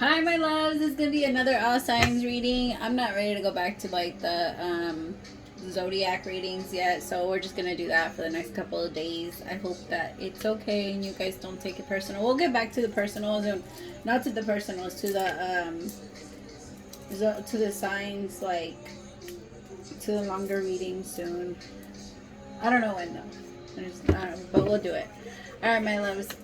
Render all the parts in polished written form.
Hi, my loves. This is gonna be another all signs reading. I'm not ready to go back to like the zodiac readings yet, so we're just gonna do that for the next couple of days. I hope that it's okay and you guys don't take it personal. We'll get back to the personals, and not to the personals, to the signs, like to the longer readings soon. I don't know when though, but we'll do it. Alright, my loves,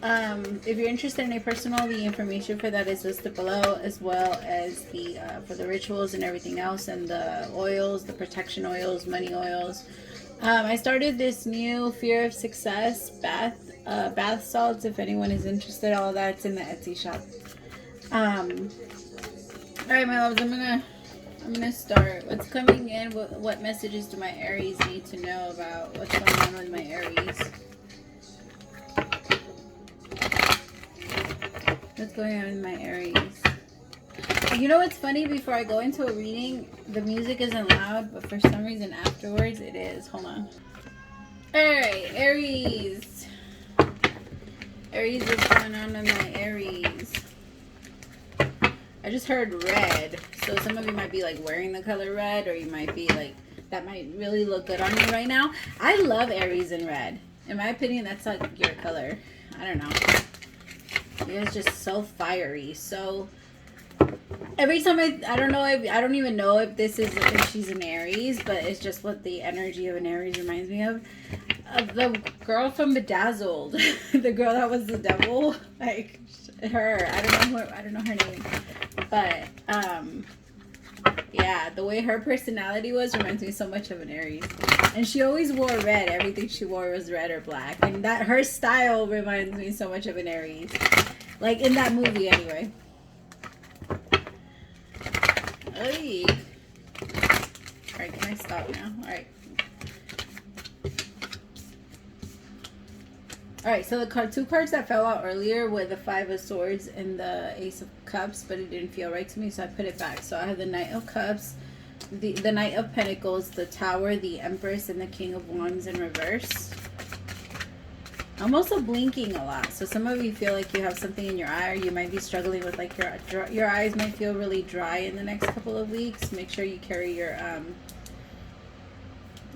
if you're interested in a personal, the information for that is listed below, as well as the for the rituals and everything else, and the oils, the protection oils, money oils. I started this new Fear of Success bath salts. If anyone is interested, all that's in the Etsy shop. Alright, my loves, I'm gonna start. What's coming in? What messages do my Aries need to know about what's going on with my Aries? What's going on with my Aries? You know what's funny? Before I go into a reading, the music isn't loud, but for some reason afterwards it is. Hold on. Alright, Aries. Aries, what's going on with my Aries? I just heard red. So some of you might be like wearing the color red, or you might be like, that might really look good on you right now. I love Aries in red. In my opinion, that's like your color. I don't know. You guys just so fiery. So every time I don't even know if this is, if she's an Aries, but it's just what the energy of an Aries reminds me of the girl from Bedazzled. The girl that was the devil, like her. I don't know her name, but yeah, the way her personality was reminds me so much of an Aries. And she always wore red. Everything she wore was red or black, and that her style reminds me so much of an Aries, like in that movie anyway. Oy. All right, can I stop now? All right. Alright, so the two cards that fell out earlier were the Five of Swords and the Ace of Cups, but it didn't feel right to me, so I put it back. So I have the Knight of Cups, the Knight of Pentacles, the Tower, the Empress, and the King of Wands in reverse. I'm also blinking a lot, so some of you feel like you have something in your eye, or you might be struggling with like your eyes might feel really dry in the next couple of weeks. Make sure you carry your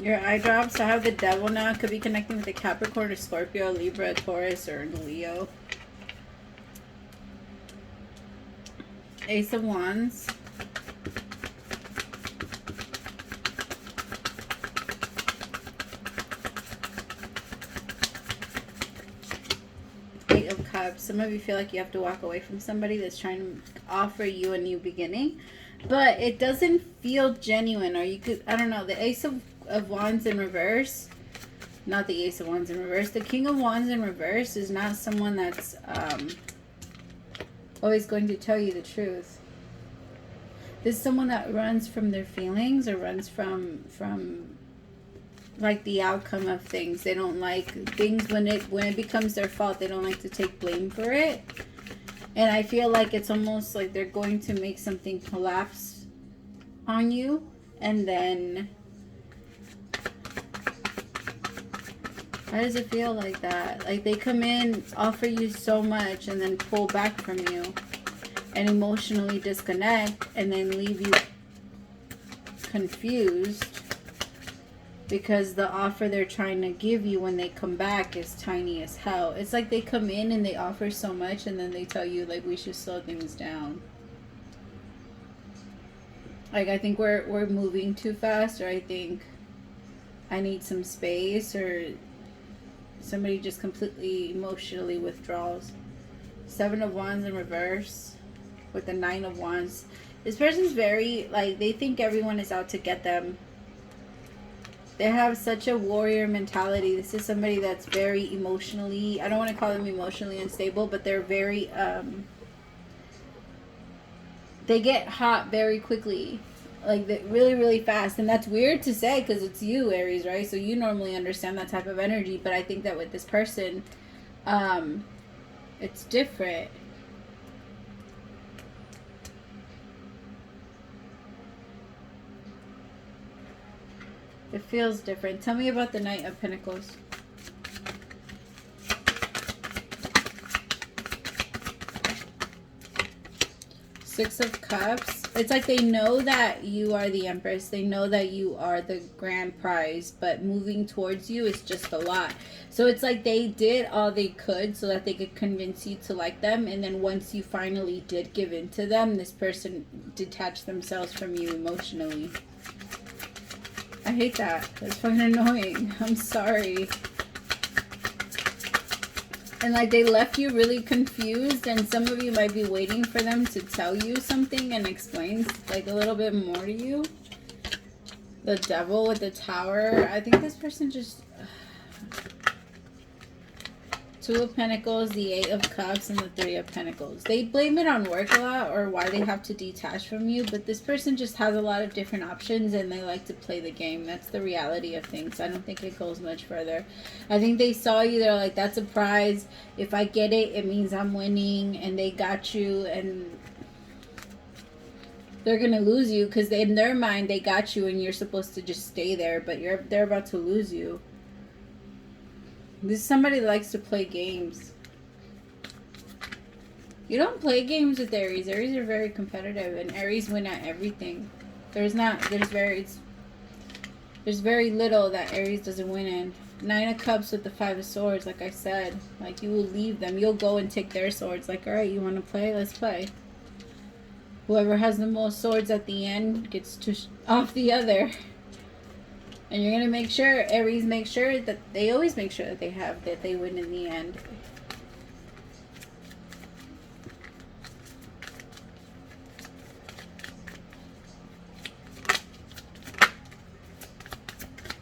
eye drops. I have the Devil now. Could be connecting with the Capricorn or Scorpio, Libra, Taurus, or Leo. Ace of Wands. Eight of Cups. Some of you feel like you have to walk away from somebody that's trying to offer you a new beginning, but it doesn't feel genuine, or you could, I don't know. The Ace of Wands in reverse, not the Ace of Wands in reverse. The King of Wands in reverse is not someone that's always going to tell you the truth. This is someone that runs from their feelings, or runs from like the outcome of things. They don't like things when it becomes their fault. They don't like to take blame for it. And I feel like it's almost like they're going to make something collapse on you, and then how does it feel like that? Like they come in, offer you so much, and then pull back from you and emotionally disconnect, and then leave you confused because the offer they're trying to give you when they come back is tiny as hell. It's like they come in and they offer so much, and then they tell you like, we should slow things down. Like, I think we're moving too fast, or I think I need some space, or somebody just completely emotionally withdraws. Seven of Wands in reverse with the Nine of Wands. This person's very, like, they think everyone is out to get them. They have such a warrior mentality. This is somebody that's very emotionally, I don't want to call them emotionally unstable, but they're very, they get hot very quickly. Like, really, really fast. And that's weird to say because it's you, Aries, right? So you normally understand that type of energy. But I think that with this person, it's different. It feels different. Tell me about the Knight of Pentacles. Six of Cups. It's like they know that you are the Empress. They know that you are the grand prize, but moving towards you is just a lot. So it's like they did all they could so that they could convince you to like them. And then once you finally did give in to them, this person detached themselves from you emotionally. I hate that. That's fucking annoying. I'm sorry. And like they left you really confused, and some of you might be waiting for them to tell you something and explain like a little bit more to you. The Devil with the Tower. I think this person just... Two of Pentacles, the Eight of Cups, and the Three of Pentacles. They blame it on work a lot or why they have to detach from you, but this person just has a lot of different options and they like to play the game. That's the reality of things. I don't think it goes much further. I think they saw you, they're like, that's a prize. If I get it, it means I'm winning, and they got you, and they're going to lose you because in their mind they got you and you're supposed to just stay there, but they're about to lose you. This is somebody that likes to play games. You don't play games with Aries. Aries are very competitive, and Aries win at everything. There's very little that Aries doesn't win in. Nine of Cups with the Five of Swords, like I said. Like, you will leave them. You'll go and take their swords. Like, alright, you want to play? Let's play. Whoever has the most swords at the end gets to off the other. And you're going to make sure, Aries make sure that they always make sure that they win in the end.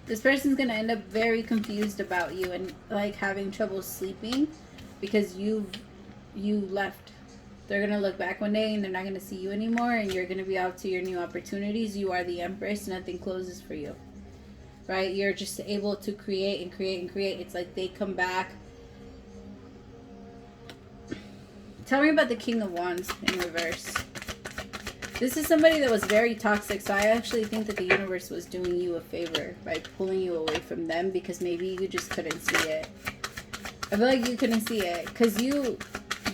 This person's going to end up very confused about you and like having trouble sleeping because you left. They're going to look back one day and they're not going to see you anymore, and you're going to be out to your new opportunities. You are the Empress. Nothing closes for you. Right? You're just able to create and create and create. It's like they come back. Tell me about the King of Wands in reverse. This is somebody that was very toxic, so I actually think that the universe was doing you a favor by pulling you away from them because maybe you just couldn't see it. I feel like you couldn't see it because you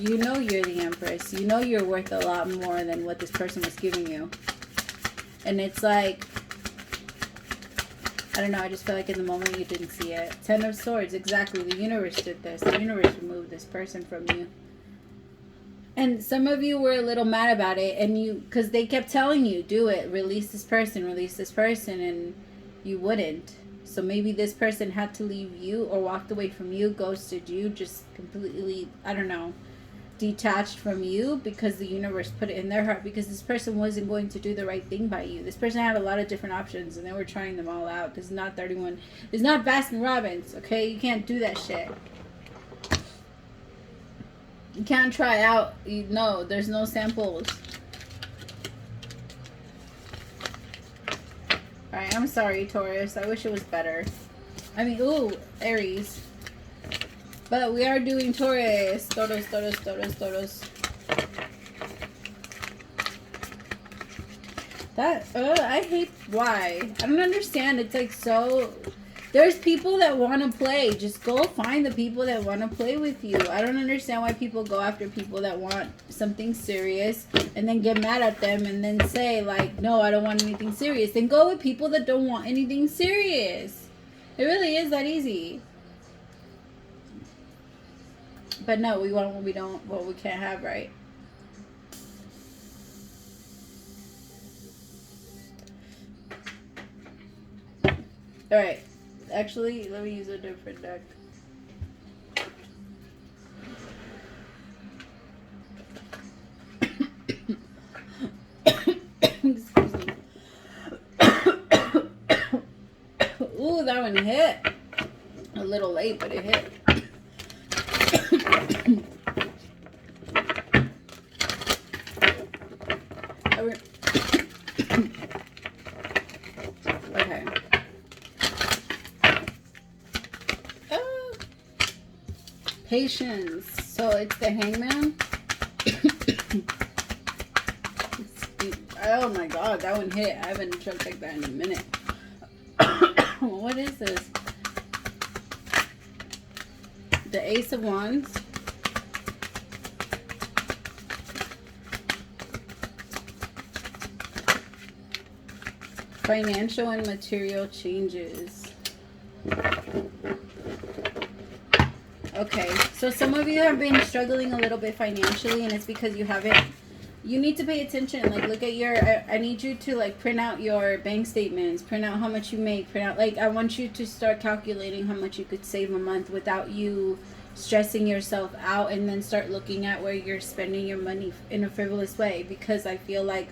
know you're the Empress. You know you're worth a lot more than what this person was giving you. And it's like, I don't know, I just feel like in the moment you didn't see it. Ten of Swords, exactly. The universe did this. The universe removed this person from you. And some of you were a little mad about it, and because they kept telling you, do it, release this person, and you wouldn't. So maybe this person had to leave you or walked away from you, ghosted you, just completely, I don't know, detached from you because the universe put it in their heart because this person wasn't going to do the right thing by you. This person had a lot of different options and they were trying them all out. This is not 31. This is not Baskin Robbins, okay? You can't do that shit. You can't try out. No, there's no samples. Alright, I'm sorry, Taurus. I wish it was better. I mean, ooh, Aries. But we are doing Taurus. Taurus. That, I hate why. I don't understand. It's like so... There's people that want to play. Just go find the people that want to play with you. I don't understand why people go after people that want something serious and then get mad at them and then say, like, no, I don't want anything serious. Then go with people that don't want anything serious. It really is that easy. But no, we want what we can't have, right? Alright. Actually, let me use a different deck. Excuse me. Ooh, that one hit. A little late, but it hit. Okay. Patience. So it's the Hangman. Oh my god, that one hit. I haven't choked like that in a minute. What is this? The Ace of Wands. Financial and material changes. Okay, so some of you have been struggling a little bit financially, and it's because you haven't. You need to pay attention. Like, look at your. I need you to like print out your bank statements, print out how much you make, print out. Like, I want you to start calculating how much you could save a month without you stressing yourself out, and then start looking at where you're spending your money in a frivolous way. Because I feel like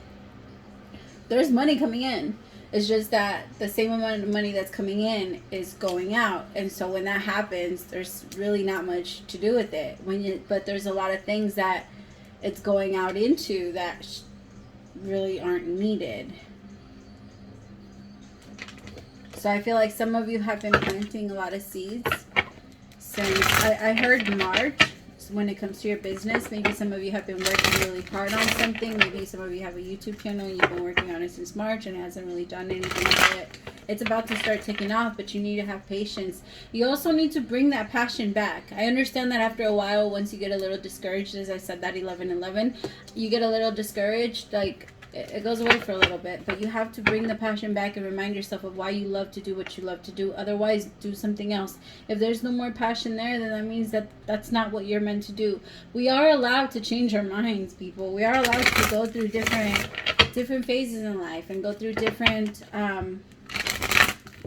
there's money coming in. It's just that the same amount of money that's coming in is going out. And so when that happens, there's really not much to do with it. But there's a lot of things that it's going out into that really aren't needed. So I feel like some of you have been planting a lot of seeds since I heard March. When it comes to your business, maybe some of you have been working really hard on something. Maybe some of you have a YouTube channel and you've been working on it since March and it hasn't really done anything yet. It's about to start taking off, but you need to have patience. You also need to bring that passion back. I understand that after a while, once you get a little discouraged, as I said, that 11-11, you get a little discouraged, like it goes away for a little bit, but you have to bring the passion back and remind yourself of why you love to do what you love to do. Otherwise, do something else. If there's no more passion there, then that means that that's not what you're meant to do. We are allowed to change our minds, people. We are allowed to go through different phases in life and go through different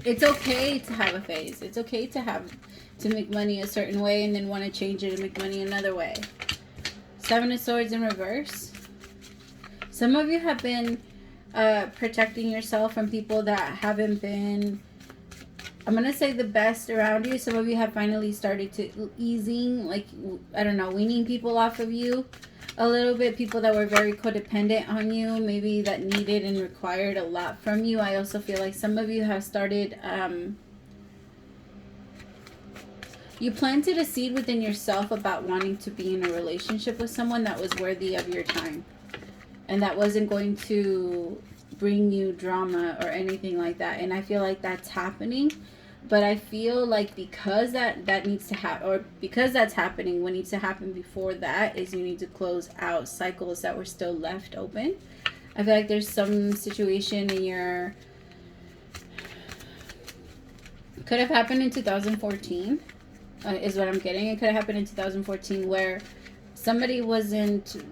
it's okay to have a phase. It's okay to make money a certain way and then want to change it and make money another way. 7 of Swords in reverse. Some of you have been protecting yourself from people that haven't been, I'm going to say, the best around you. Some of you have finally started to easing, like, I don't know, weaning people off of you a little bit. People that were very codependent on you, maybe that needed and required a lot from you. I also feel like some of you have started, you planted a seed within yourself about wanting to be in a relationship with someone that was worthy of your time. And that wasn't going to bring you drama or anything like that. And I feel like that's happening. But I feel like because that needs to happen, or because that's happening, what needs to happen before that is you need to close out cycles that were still left open. I feel like there's some situation in your... Could have happened in 2014, is what I'm getting. It could have happened in 2014 where somebody wasn't...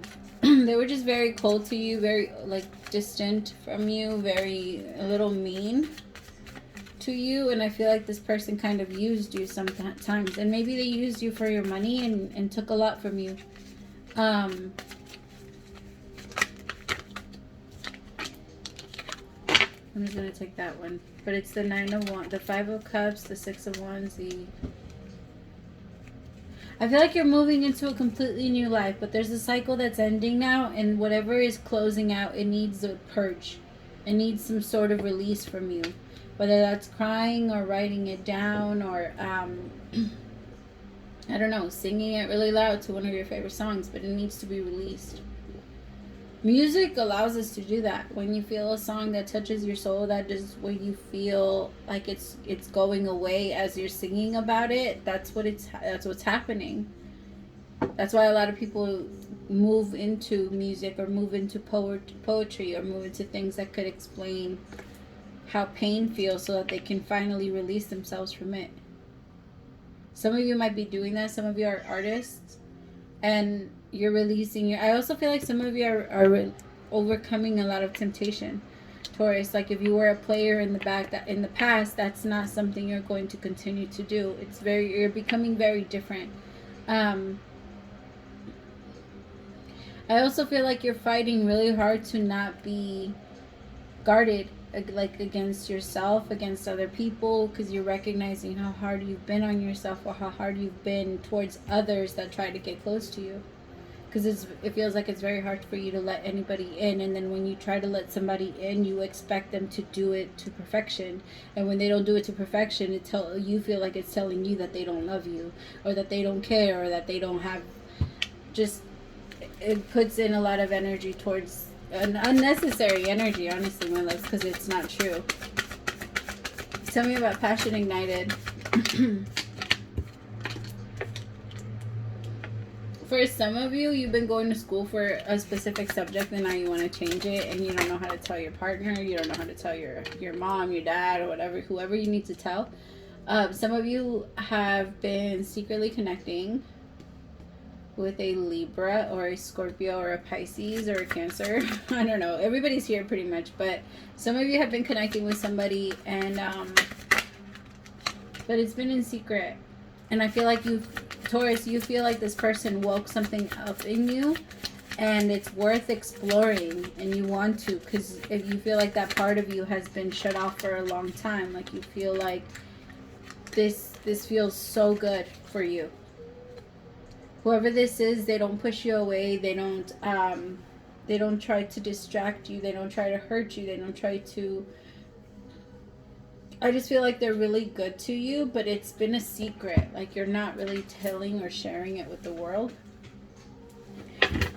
they were just very cold to you, very like distant from you, very a little mean to you. And I feel like this person kind of used you sometimes, and maybe they used you for your money and took a lot from you. I'm just gonna take that one, but it's the 9 of Wands, the 5 of Cups, the 6 of Wands, the... I feel like you're moving into a completely new life, but there's a cycle that's ending now, and whatever is closing out, it needs a purge. It needs some sort of release from you. Whether that's crying or writing it down or, I don't know, singing it really loud to one of your favorite songs, but it needs to be released. Music allows us to do that. When you feel a song that touches your soul, that is when you feel like it's going away as you're singing about it. That's what's happening. That's why a lot of people move into music or move into poetry or move into things that could explain how pain feels so that they can finally release themselves from it. Some of you might be doing that. Some of you are artists and you're releasing your... I also feel like some of you are overcoming a lot of temptation, Taurus. Like if you were a player in the past, that's not something you're going to continue to do. You're becoming very different. I also feel like you're fighting really hard to not be guarded, like against yourself, against other people, because you're recognizing how hard you've been on yourself or how hard you've been towards others that try to get close to you. Because it feels like it's very hard for you to let anybody in, and then when you try to let somebody in, you expect them to do it to perfection, and when they don't do it to perfection, you feel like it's telling you that they don't love you, or that they don't care, or that they don't have... Just, it puts in a lot of energy towards an unnecessary energy, honestly, my loves, because it's not true. Tell me about passion ignited. For some of you, you've been going to school for a specific subject and now you want to change it, and you don't know how to tell your partner, you don't know how to tell your mom, your dad, or whatever, whoever you need to tell. Some of you have been secretly connecting with a Libra or a Scorpio or a Pisces or a Cancer. I don't know. Everybody's here pretty much, but some of you have been connecting with somebody, and but it's been in secret. And I feel like Taurus, you feel like this person woke something up in you, and it's worth exploring, and you want to, because if you feel like that part of you has been shut off for a long time, like you feel like this feels so good for you. Whoever this is, they don't push you away. They don't try to distract you. They don't try to hurt you. They don't try to. I just feel like they're really good to you, but it's been a secret. Like you're not really telling or sharing it with the world.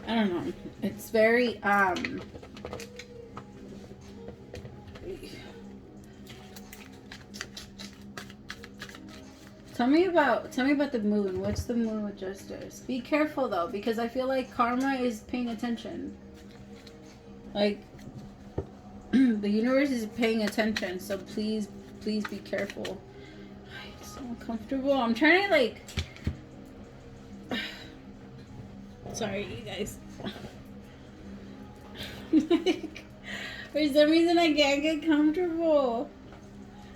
I don't know. It's very Tell me about the moon. What's the moon with justice? Be careful though, because I feel like karma is paying attention. Like the universe is paying attention, so please be careful. I'm so uncomfortable. I'm trying to like sorry you guys. Like, for some reason I can't get comfortable.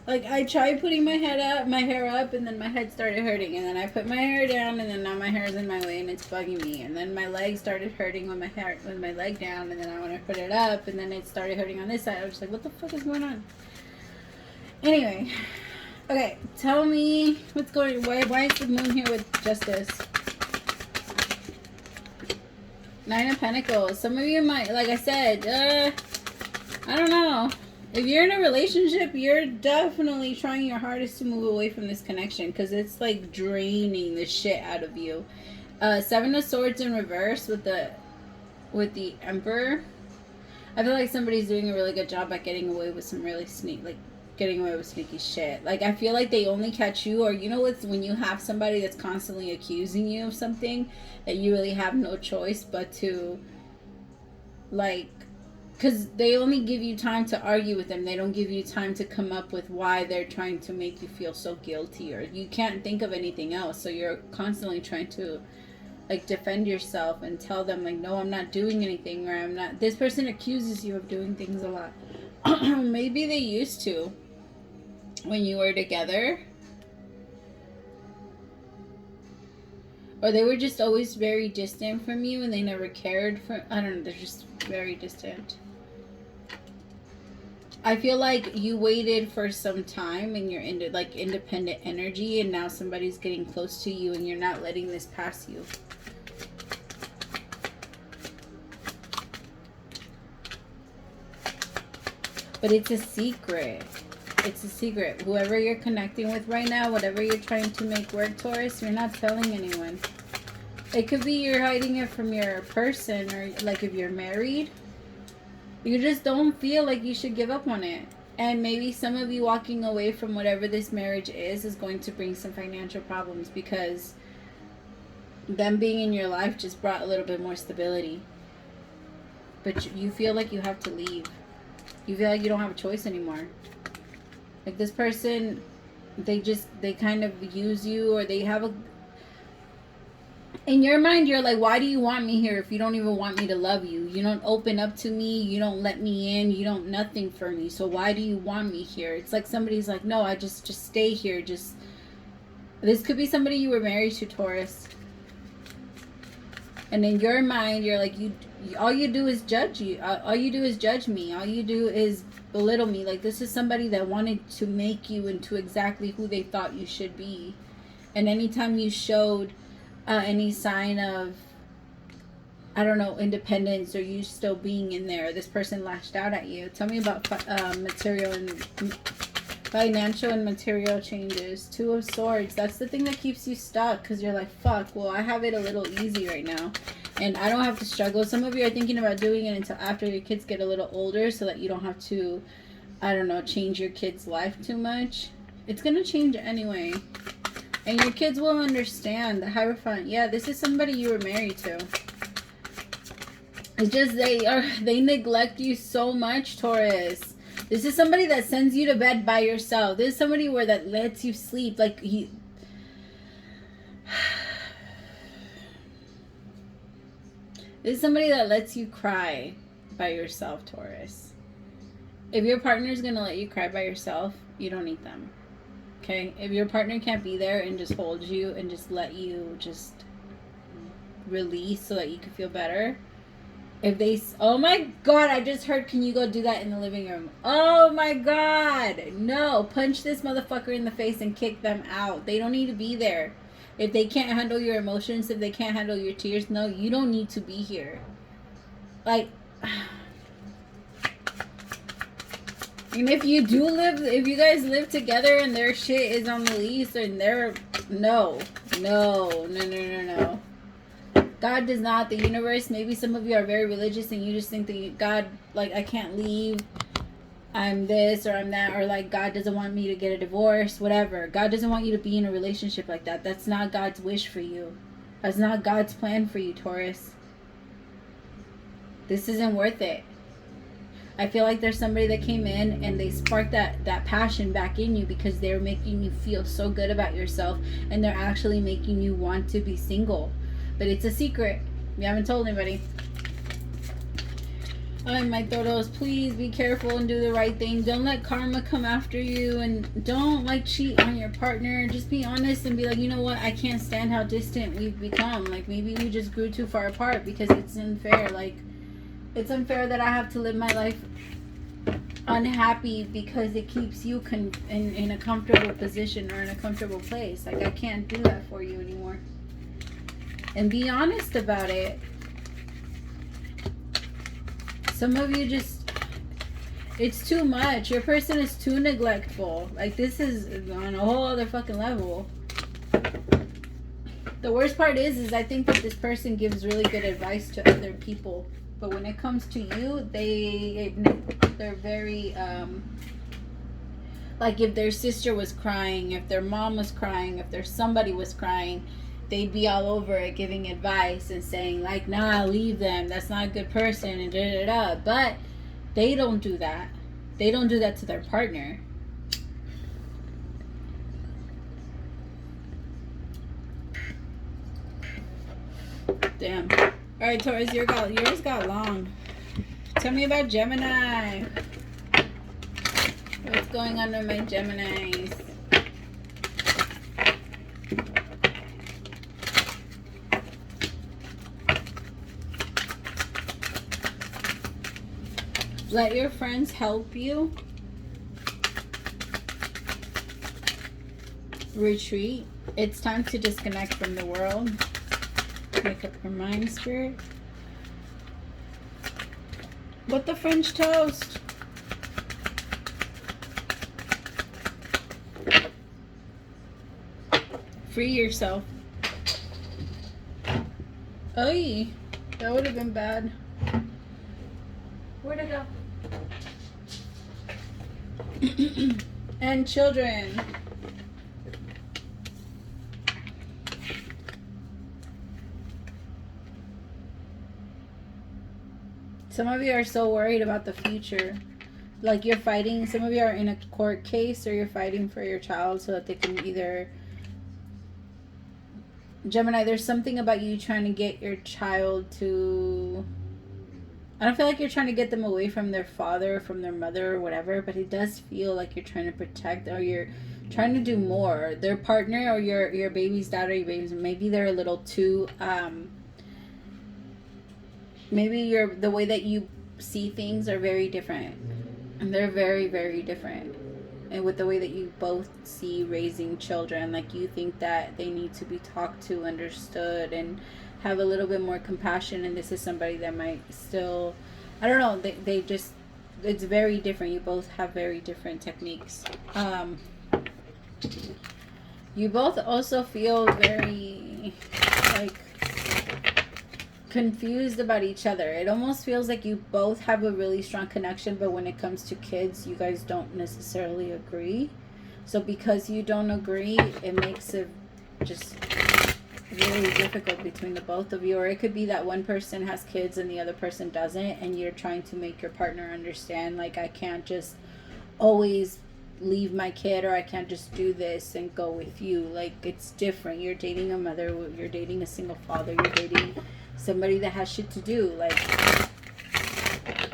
Like I tried putting my hair up, and then my head started hurting, and then I put my hair down, and then now my hair is in my way and it's bugging me, and then my leg started hurting with my leg down, and then I want to put it up, and then it started hurting on this side. I was just like, what the fuck is going on? Anyway, okay, tell me what's going. Why is the moon here with justice? 9 of Pentacles. Some of you might, like I said, I don't know. If you're in a relationship, you're definitely trying your hardest to move away from this connection, because it's like draining the shit out of you. 7 of Swords in reverse with the Emperor. I feel like somebody's doing a really good job at getting away with some really sneaky shit. Like I feel like they only catch you, or you know what's when you have somebody that's constantly accusing you of something that you really have no choice but to like. Because they only give you time to argue with them. They don't give you time to come up with why they're trying to make you feel so guilty. Or you can't think of anything else. So you're constantly trying to, like, defend yourself and tell them, like, no, I'm not doing anything. Or I'm not... This person accuses you of doing things a lot. Maybe they used to when you were together. Or they were just always very distant from you and they never cared for... I don't know. They're just very distant. I feel like you waited for some time and you're into like independent energy, and now somebody's getting close to you and you're not letting this pass you. But it's a secret. It's a secret. Whoever you're connecting with right now, whatever you're trying to make work, Taurus, you're not telling anyone. It could be you're hiding it from your person, or like if you're married, you just don't feel like you should give up on it. And maybe some of you walking away from whatever this marriage is going to bring some financial problems, because them being in your life just brought a little bit more stability. But you feel like you have to leave. You feel like you don't have a choice anymore. Like this person, they kind of use you, or they have a... In your mind, you're like, why do you want me here if you don't even want me to love you? You don't open up to me. You don't let me in. You don't nothing for me. So why do you want me here? It's like somebody's like, no, I just stay here. Just... This could be somebody you were married to, Taurus. And in your mind, you're like, all you do is judge you. All you do is judge me. All you do is belittle me. Like, this is somebody that wanted to make you into exactly who they thought you should be. And anytime you showed any sign of, I don't know, independence, or you still being in there, this person lashed out at you. Tell me about financial and material changes. 2 of Swords. That's the thing that keeps you stuck, because you're like, fuck, well, I have it a little easy right now and I don't have to struggle. Some of you are thinking about doing it until after your kids get a little older, so that you don't have to, I don't know, change your kid's life too much. It's gonna change anyway. And your kids will understand the Hierophant. Yeah, this is somebody you were married to. It's just they neglect you so much, Taurus. This is somebody that sends you to bed by yourself. This is somebody that lets you sleep. Like this is somebody that lets you cry by yourself, Taurus. If your partner is going to let you cry by yourself, you don't need them. Okay? If your partner can't be there and just hold you and just let you just release so that you can feel better. If they... Oh my God, I just heard, can you go do that in the living room? Oh my God. No. Punch this motherfucker in the face and kick them out. They don't need to be there. If they can't handle your emotions, if they can't handle your tears, no, you don't need to be here. Like... And if you do live, if you guys live together and their shit is on the lease and they're, no. God does not, the universe, maybe some of you are very religious and you just think that God, like, I can't leave, I'm this or I'm that, or like God doesn't want me to get a divorce, whatever. God doesn't want you to be in a relationship like that. That's not God's wish for you. That's not God's plan for you, Taurus. This isn't worth it. I feel like there's somebody that came in and they sparked that passion back in you because they're making you feel so good about yourself and they're actually making you want to be single. But it's a secret. You haven't told anybody. Oh, my Toros, please be careful and do the right thing. Don't let karma come after you and don't like cheat on your partner. Just be honest and be like, you know what? I can't stand how distant we've become. Like maybe we just grew too far apart because it's unfair. Like it's unfair that I have to live my life unhappy because it keeps you in a comfortable position or in a comfortable place. Like I can't do that for you anymore. And be honest about it. Some of you just, it's too much. Your person is too neglectful. Like this is on a whole other fucking level. The worst part is I think that this person gives really good advice to other people. But when it comes to you, they're very, like if their sister was crying, if their mom was crying, if their somebody was crying, they'd be all over it giving advice and saying like, nah, leave them. That's not a good person and da-da-da. But they don't do that. They don't do that to their partner. Damn. All right, Taurus, yours got long. Tell me about Gemini. What's going on with my Geminis? Let your friends help you. Retreat. It's time to disconnect from the world. Make up your mind, Spirit. What the French toast? Free yourself. Oy, that would have been bad. Where'd it go? And children. Some of you are so worried about the future. Like you're fighting, some of you are in a court case or you're fighting for your child so that they can either... Gemini, there's something about you trying to get your child to... I don't feel like you're trying to get them away from their father, from their mother or whatever, but it does feel like you're trying to protect or you're trying to do more. Their partner or your baby's dad or your baby's... Maybe they're a little too... maybe the way that you see things are very different. And they're very, very different. And with the way that you both see raising children, like you think that they need to be talked to, understood, and have a little bit more compassion. And this is somebody that might still, I don't know, they just, it's very different. You both have very different techniques. You both also feel very, like, confused about each other. It almost feels like you both have a really strong connection, but when it comes to kids, you guys don't necessarily agree. So because you don't agree, it makes it just really difficult between the both of you. Or it could be that one person has kids and the other person doesn't, and you're trying to make your partner understand, like, I can't just always leave my kid, or I can't just do this and go with you. Like, it's different. You're dating a mother, you're dating a single father, you're dating somebody that has shit to do. Like,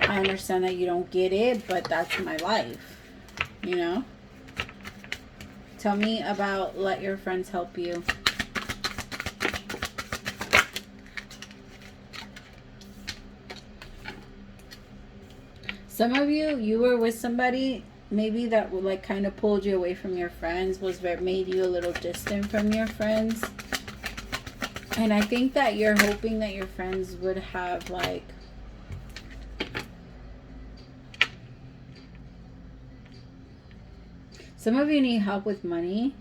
I understand that you don't get it, but that's my life, you know? Tell me about let your friends help you. Some of you, you were with somebody maybe that like kind of pulled you away from your friends, made you a little distant from your friends. And I think that you're hoping that your friends would have like some of you need help with money.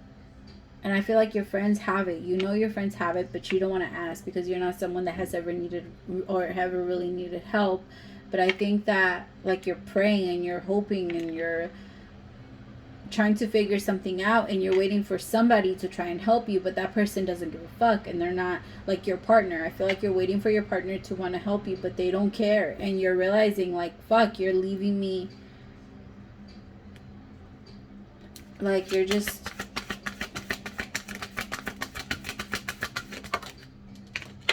And I feel like your friends have it. You know your friends have it, but you don't want to ask because you're not someone that has ever needed or ever really needed help. But I think that like you're praying and you're hoping and you're trying to figure something out and you're waiting for somebody to try and help you, but that person doesn't give a fuck and they're not like your partner. I feel like you're waiting for your partner to want to help you, but they don't care. And you're realizing like, fuck, you're leaving me. Like you're just...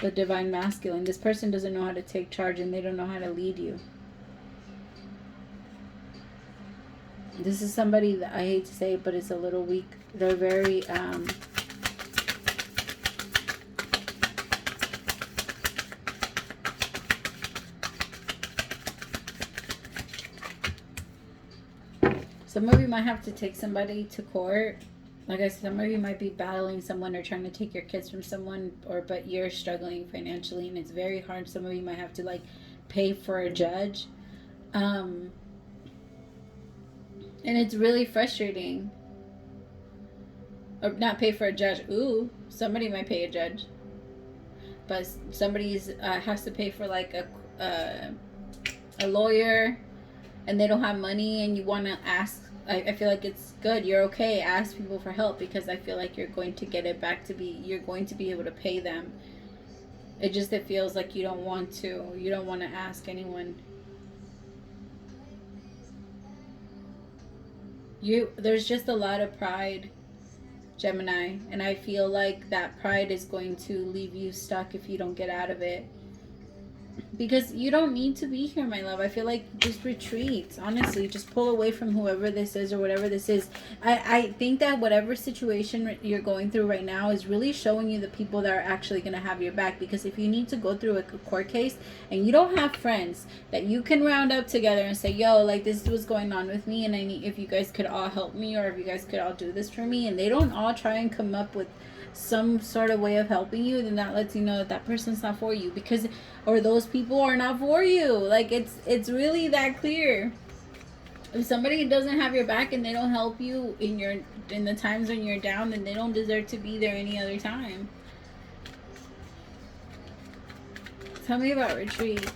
The divine masculine. This person doesn't know how to take charge and they don't know how to lead you. This is somebody that I hate to say it, but it's a little weak. They're very some of you might have to take somebody to court. Like I said, some of you might be battling someone or trying to take your kids from someone, but you're struggling financially and it's very hard. Some of you might have to like pay for a judge. And it's really frustrating. Or not pay for a judge. Ooh, somebody might pay a judge. But somebody's has to pay for like a lawyer and they don't have money and you want to ask. I feel like it's good. You're okay. Ask people for help because I feel like you're going to get it back you're going to be able to pay them. It feels like you don't want to. You don't want to ask anyone. There's just a lot of pride, Gemini. And I feel like that pride is going to leave you stuck if you don't get out of it. Because you don't need to be here, my love. I feel like just retreat. Honestly, just pull away from whoever this is or whatever this is. I think that whatever situation you're going through right now is really showing you the people that are actually going to have your back. Because if you need to go through a court case and you don't have friends that you can round up together and say, yo, like this is what's going on with me and I need if you guys could all help me or if you guys could all do this for me, and they don't all try and come up with some sort of way of helping you, then that lets you know that that person's not for you, because or those people are not for you. Like it's really that clear. If somebody doesn't have your back and they don't help you in the times when you're down, then they don't deserve to be there any other time. Tell me about retreat.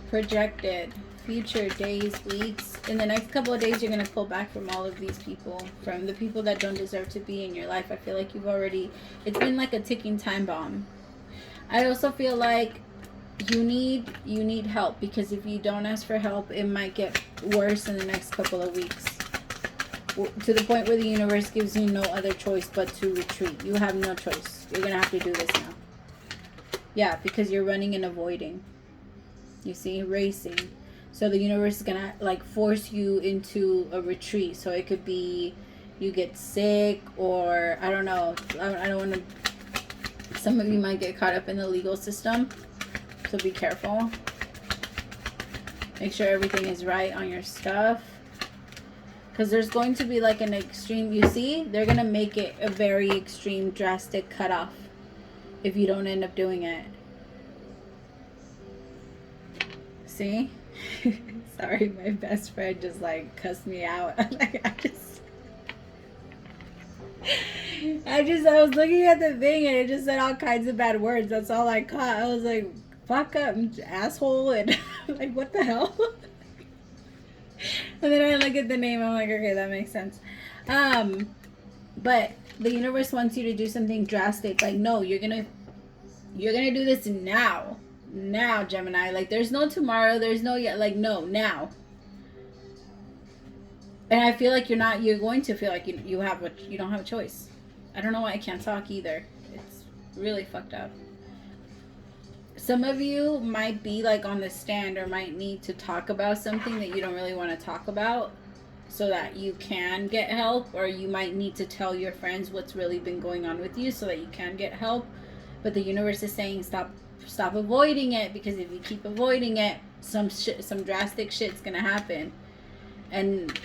Projected. Future days, weeks. In the next couple of days, you're going to pull back from all of these people. From the people that don't deserve to be in your life. I feel like it's been like a ticking time bomb. I also feel like you need help. Because if you don't ask for help, it might get worse in the next couple of weeks. To the point where the universe gives you no other choice but to retreat. You have no choice. You're going to have to do this now. Yeah, because you're running and avoiding. You see, racing. So the universe is going to like force you into a retreat. So it could be you get sick or I don't know. I don't want to. Some of you might get caught up in the legal system. So be careful. Make sure everything is right on your stuff. Because there's going to be like an extreme. You see, they're going to make it a very extreme, drastic cutoff if you don't end up doing it. See? Sorry, my best friend just like cussed me out. Like I was looking at the thing and it just said all kinds of bad words. That's all I caught. I was like, fuck up, asshole, and like, what the hell? And then I look at the name, I'm like, okay, that makes sense. But the universe wants you to do something drastic. Like, no, you're gonna do this now. Now, Gemini. Like, there's no tomorrow. There's no yet. Like, no, now. And I feel like you're going to feel like you don't have a choice. I don't know why I can't talk either. It's really fucked up. Some of you might be like on the stand or might need to talk about something that you don't really want to talk about so that you can get help, or you might need to tell your friends what's really been going on with you so that you can get help. But the universe is saying stop avoiding it, because if you keep avoiding it, some drastic shit's gonna happen, and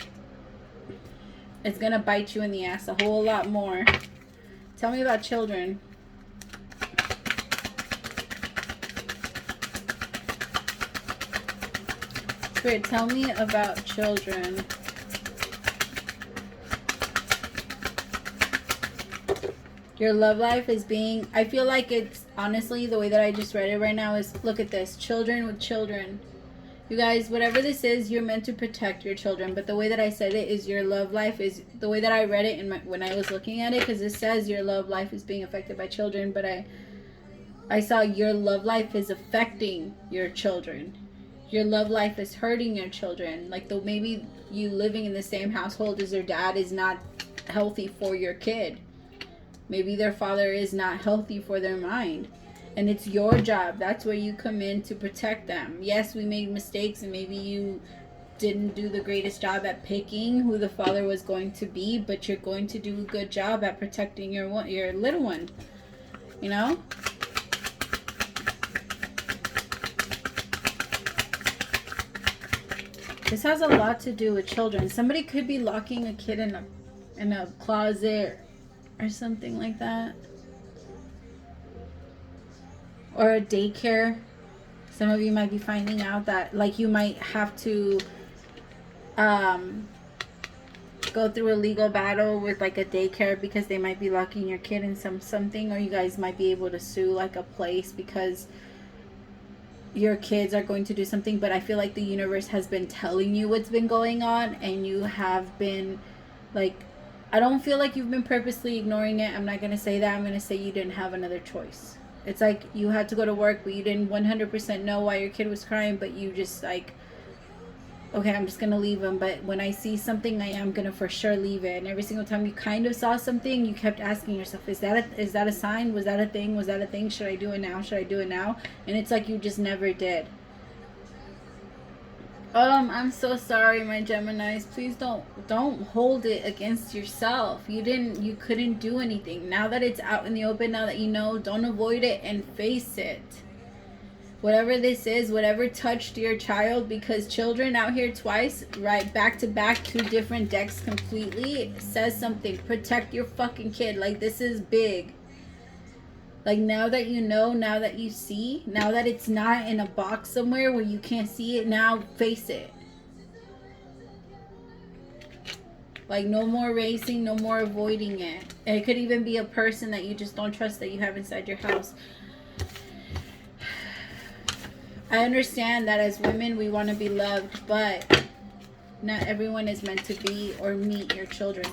it's gonna bite you in the ass a whole lot more. Tell me about children. Spirit, tell me about children. Your love life is being, I feel like it's, honestly, the way that I just read it right now is, look at this, children with children. You guys, whatever this is, you're meant to protect your children. But the way that I said it is your love life is, the way that I read it when I was looking at it, because it says your love life is being affected by children, but I saw your love life is affecting your children. Your love life is hurting your children. Like, maybe you living in the same household as their dad is not healthy for your kid. Maybe their father is not healthy for their mind. And it's your job. That's where you come in to protect them. Yes, we made mistakes, and maybe you didn't do the greatest job at picking who the father was going to be, but you're going to do a good job at protecting your little one. You know? This has a lot to do with children. Somebody could be locking a kid in a closet or something like that, or a daycare. Some of you might be finding out that, like, you might have to go through a legal battle with like a daycare because they might be locking your kid in something, or you guys might be able to sue like a place because your kids are going to do something. But I feel like the universe has been telling you what's been going on, and you have been, like, I don't feel like you've been purposely ignoring it. I'm not going to say that. I'm going to say you didn't have another choice. It's like you had to go to work, but you didn't 100% know why your kid was crying, but you just like, okay, I'm just going to leave him. But when I see something, I am going to for sure leave it. And every single time you kind of saw something, you kept asking yourself, is that a sign? Was that a thing? Was that a thing? Should I do it now? Should I do it now? And it's like you just never did. I'm so sorry, my Geminis. Please don't hold it against yourself. You couldn't do anything. Now that it's out in the open, now that you know, don't avoid it and face it. Whatever this is, whatever touched your child, because children out here twice, right, back to back, 2 different decks completely, says something. Protect your fucking kid. Like, this is big. Like, now that you know, now that you see, now that it's not in a box somewhere where you can't see it, now face it. Like, no more racing, no more avoiding it. And it could even be a person that you just don't trust that you have inside your house. I understand that as women, we want to be loved, but not everyone is meant to be or meet your children.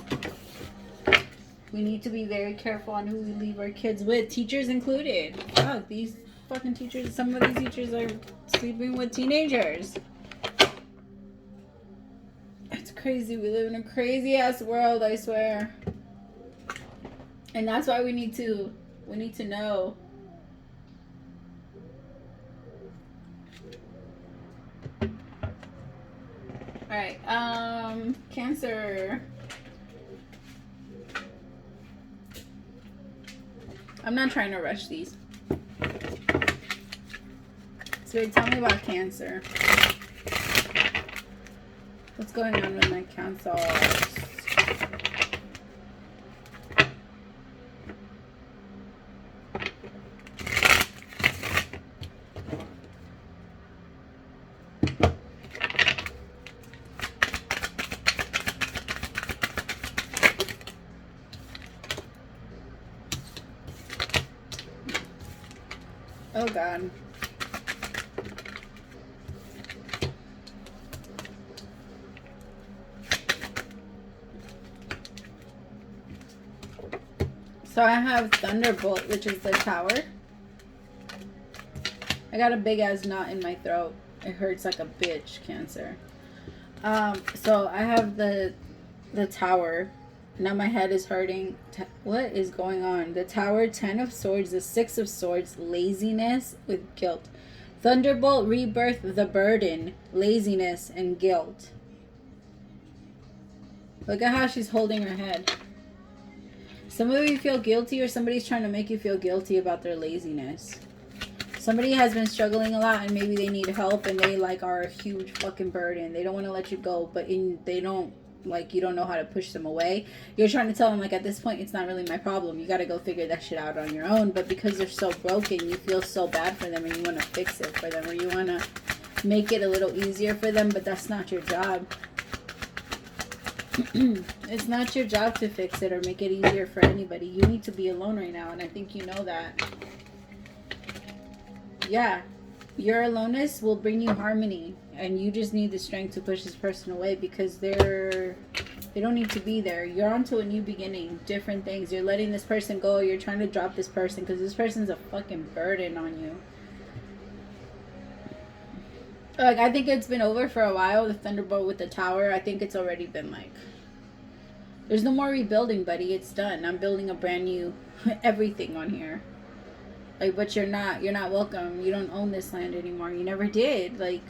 We need to be very careful on who we leave our kids with, teachers included. Fuck, these fucking teachers, some of these teachers are sleeping with teenagers. It's crazy. We live in a crazy ass world, I swear. And that's why we need to know. Alright, Cancer. I'm not trying to rush these. So tell me about Cancer. What's going on with my Cancers? Oh God. So I have Thunderbolt, which is the Tower. I got a big ass knot in my throat. It hurts like a bitch, Cancer. So I have the Tower. Now my head is hurting. What is going on? The Tower, 10 of Swords, the 6 of Swords, laziness with guilt. Thunderbolt, rebirth, the burden, laziness, and guilt. Look at how she's holding her head. Some of you feel guilty, or somebody's trying to make you feel guilty about their laziness. Somebody has been struggling a lot and maybe they need help and they like are a huge fucking burden. They don't want to let you go, but they don't, like, you don't know how to push them away. You're trying to tell them, like, at this point, it's not really my problem. You got to go figure that shit out on your own. But because they're so broken, you feel so bad for them and you want to fix it for them, or you want to make it a little easier for them, but that's not your job. It's not your job to fix it or make it easier for anybody. You need to be alone right now, and I think you know that. Yeah, your aloneness will bring you harmony, and you just need the strength to push this person away because they don't need to be there. You're onto a new beginning, different things. You're letting this person go. You're trying to drop this person because this person's a fucking burden on you. Like, I think it's been over for a while, the Thunderbolt with the Tower. I think it's already been like, there's no more rebuilding, buddy. It's done. I'm building a brand new everything on here. Like, but you're not welcome. You don't own this land anymore. You never did. Like,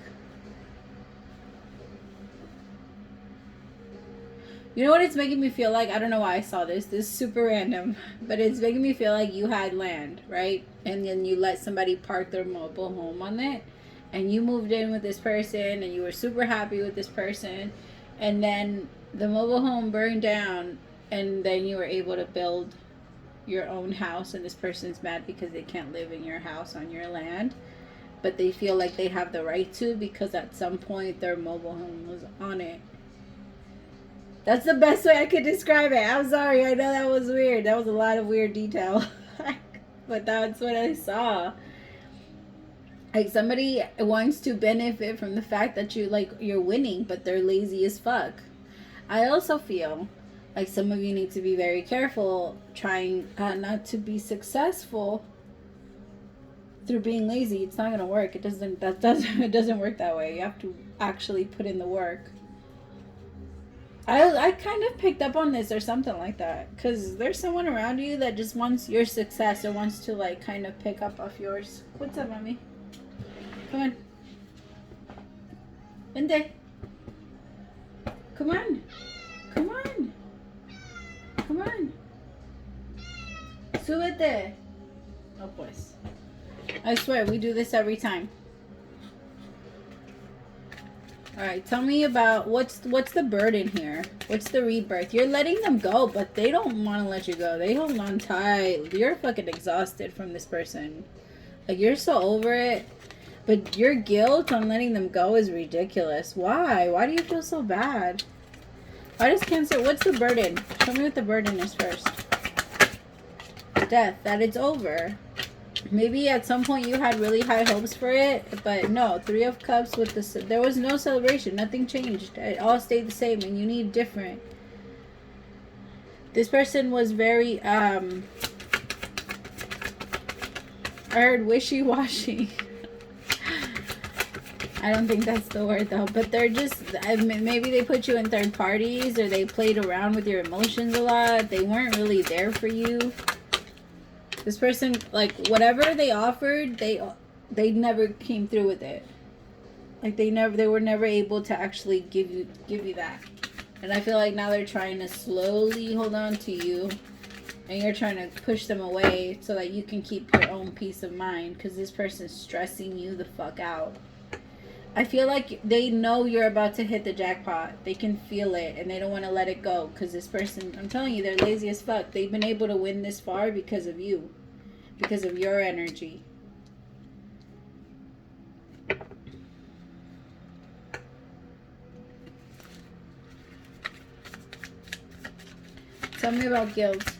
you know what it's making me feel like? I don't know why I saw this. This is super random. But it's making me feel like you had land, right? And then you let somebody park their mobile home on it. And you moved in with this person. And you were super happy with this person. And then the mobile home burned down. And then you were able to build your own house, and this person's mad because they can't live in your house on your land, but they feel like they have the right to because at some point their mobile home was on it. That's the best way I could describe it. I'm sorry, I know that was weird. That was a lot of weird detail. But that's what I saw. Like, somebody wants to benefit from the fact that you're winning, but they're lazy as fuck. I also feel like some of you need to be very careful trying not to be successful through being lazy. It's not gonna work. It doesn't work that way. You have to actually put in the work. I kind of picked up on this or something like that, because there's someone around you that just wants your success or wants to like kind of pick up off yours. What's up, mommy? Come on. Vente. Come on. Come on. Come on. Súbete. No pues. I swear, we do this every time. Alright, tell me about what's the burden here? What's the rebirth? You're letting them go, but they don't want to let you go. They hold on tight. You're fucking exhausted from this person. Like, you're so over it. But your guilt on letting them go is ridiculous. Why? Why do you feel so bad? Why does Cancer... What's the burden? Tell me what the burden is first. Death. That it's over. Maybe at some point you had really high hopes for it. But no. 3 of Cups with the... There was no celebration. Nothing changed. It all stayed the same. And you need different. This person was very... I heard wishy-washy. I don't think that's the word though, but they're just, maybe they put you in third parties or they played around with your emotions a lot. They weren't really there for you. This person, like, whatever they offered, they never came through with it. Like, they were never able to actually give you that. And I feel like now they're trying to slowly hold on to you, and you're trying to push them away so that you can keep your own peace of mind, because this person's stressing you the fuck out. I feel like they know you're about to hit the jackpot. They can feel it, and they don't want to let it go. Because this person, I'm telling you, they're lazy as fuck. They've been able to win this far because of you. Because of your energy. Tell me about guilt.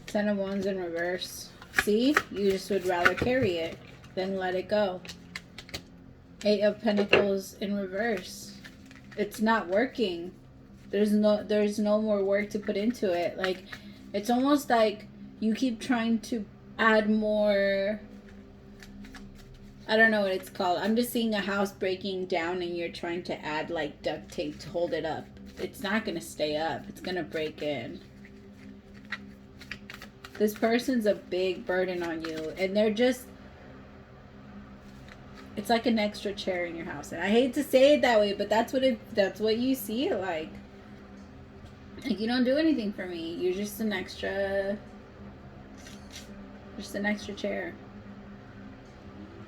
10 of Wands in reverse. See? You just would rather carry it than let it go. 8 of Pentacles in reverse. It's not working. There's no more work to put into it. Like, it's almost like you keep trying to add more. I don't know what it's called. I'm just seeing a house breaking down and you're trying to add like duct tape to hold it up. It's not going to stay up. It's going to break in. This person's a big burden on you, and they're just, it's like an extra chair in your house. And I hate to say it that way, but that's what you see it like. Like, you don't do anything for me. You're just an extra chair.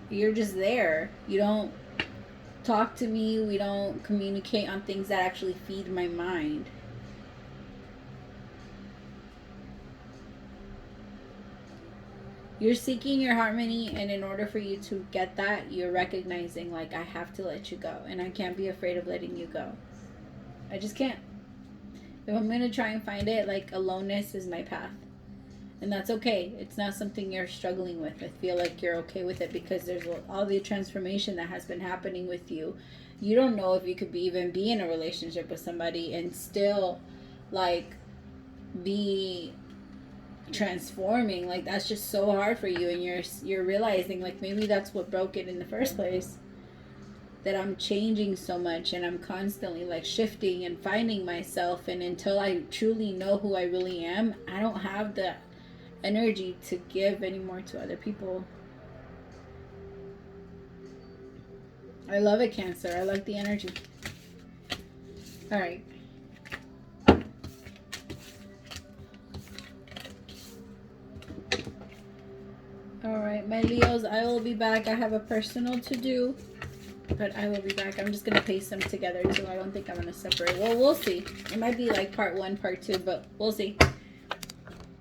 You're just there. You don't talk to me. We don't communicate on things that actually feed my mind. You're seeking your harmony, and in order for you to get that, you're recognizing, like, I have to let you go, and I can't be afraid of letting you go. I just can't. If I'm going to try and find it, like, aloneness is my path. And that's okay. It's not something you're struggling with. I feel like you're okay with it because there's all the transformation that has been happening with you. You don't know if you could even be in a relationship with somebody and still, like, be transforming. Like, that's just so hard for you, and you're realizing, like, maybe that's what broke it in the first place. That I'm changing so much, and I'm constantly, like, shifting and finding myself, and until I truly know who I really am, I don't have the energy to give anymore to other people. I love it, Cancer. I like the energy. All right. All right, my Leos, I will be back. I have a personal to do, but I will be back. I'm just going to paste them together, too. I don't think I'm going to separate. Well, we'll see. It might be like part 1, part 2, but we'll see.